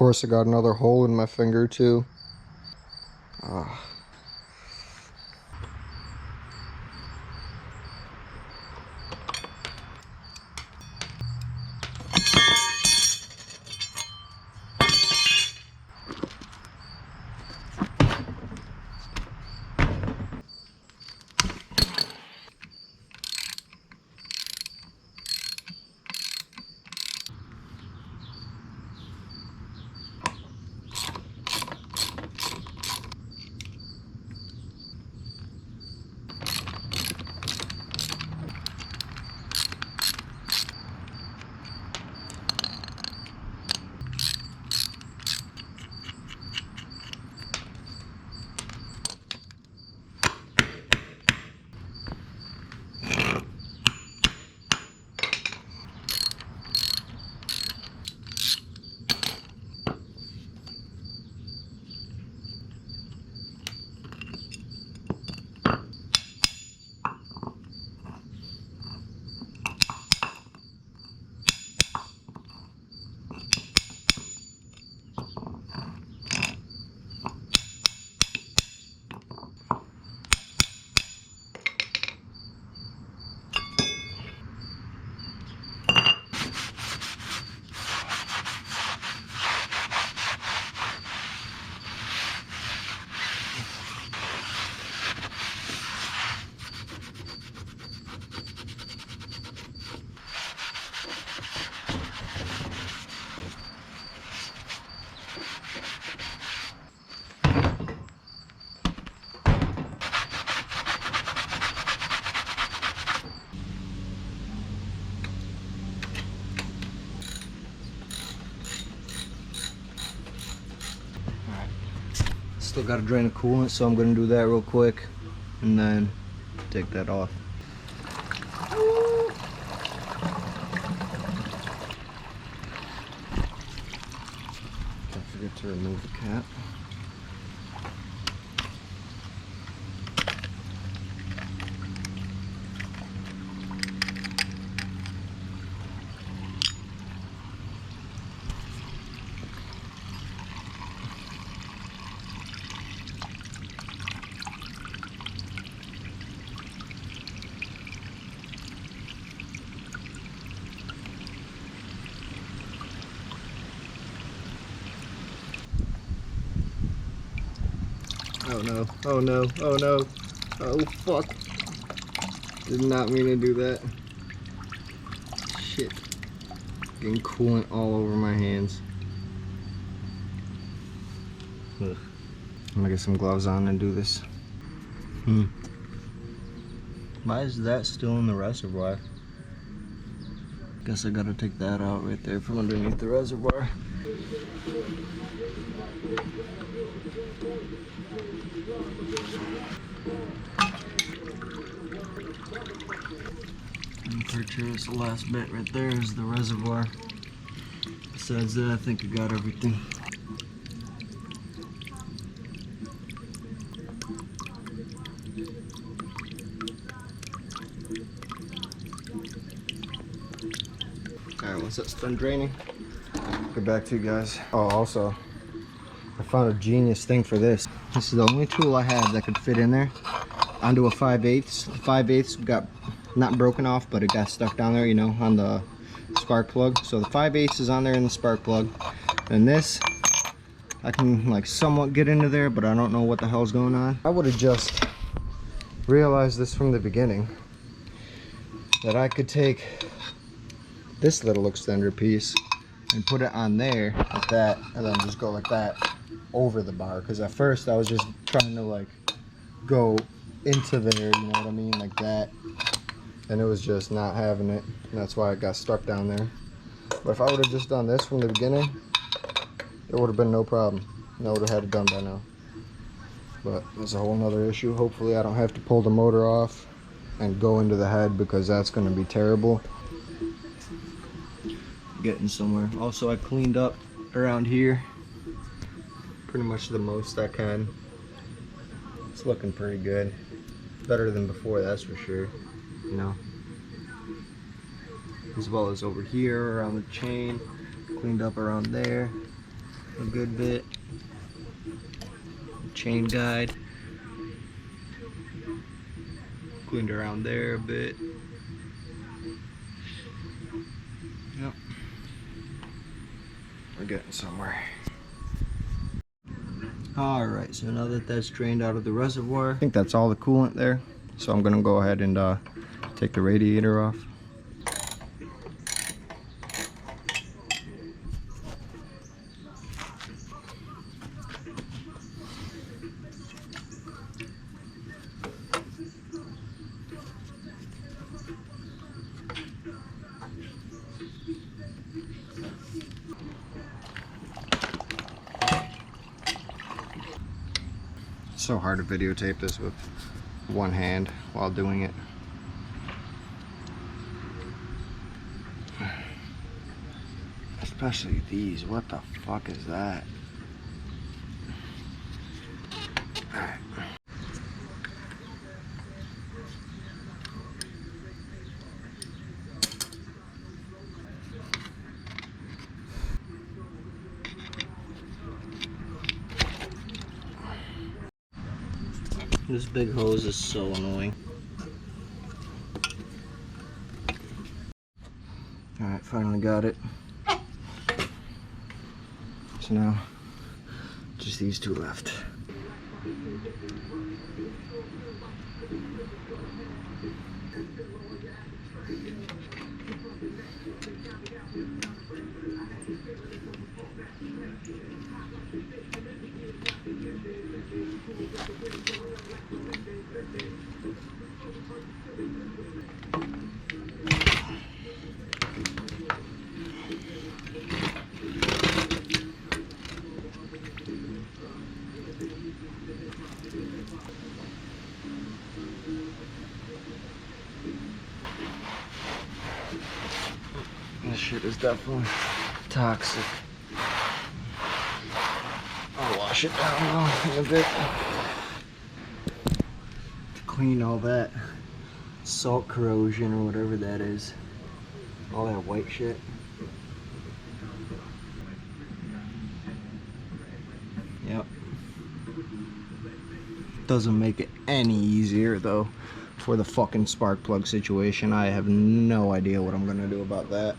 course, I got another hole in my finger too. Still got to drain the coolant, so I'm going to do that real quick and then take that off. Don't forget to remove the cap. Oh no, oh no, oh no, oh fuck. Did not mean to do that. Shit. Getting coolant all over my hands. Ugh. I'm gonna get some gloves on and do this. Why is that still in the reservoir? Guess I gotta take that out right there from underneath the reservoir. I'm pretty sure it's the last bit right there is the reservoir. Besides that, I think I got everything. Alright, once that's done draining, get back to you guys. Oh, also, I found a genius thing for this. This is the only tool I have that could fit in there onto a 5/8. The 5/8 got not broken off, but it got stuck down there, you know, on the spark plug. So the 5/8 is on there in the spark plug. And this, I can like somewhat get into there, but I don't know what the hell's going on. I would have just realized this from the beginning, that I could take this little extender piece and put it on there like that, and then just go like that over the bar. Because at first I was just trying to like go into there, you know what I mean, like that, and it was just not having it, and that's why it got stuck down there. But if I would have just done this from the beginning, it would have been no problem, and I would have had it done by now. But that's a whole nother issue. Hopefully I don't have to pull the motor off and go into the head, because that's going to be terrible. Getting somewhere. Also, I cleaned up around here pretty much the most I can. It's looking pretty good, better than before, that's for sure, you know, as well as over here around the chain. Cleaned up around there. a good bit. Chain guide. Cleaned around there a bit. Yep. We're getting somewhere. Alright, so now that that's drained out of the reservoir, I think that's all the coolant there. So I'm gonna go ahead and take the radiator off. It's so hard to videotape this with one hand while doing it. Especially these. What the fuck is that? Alright. This big hose is so annoying. Alright, finally got it. So now, just these two left. This shit is definitely toxic. I'll wash it down though in a bit to clean all that salt corrosion or whatever that is. All that white shit. Yep. Doesn't make it any easier though for the fucking spark plug situation. I have no idea what I'm gonna do about that.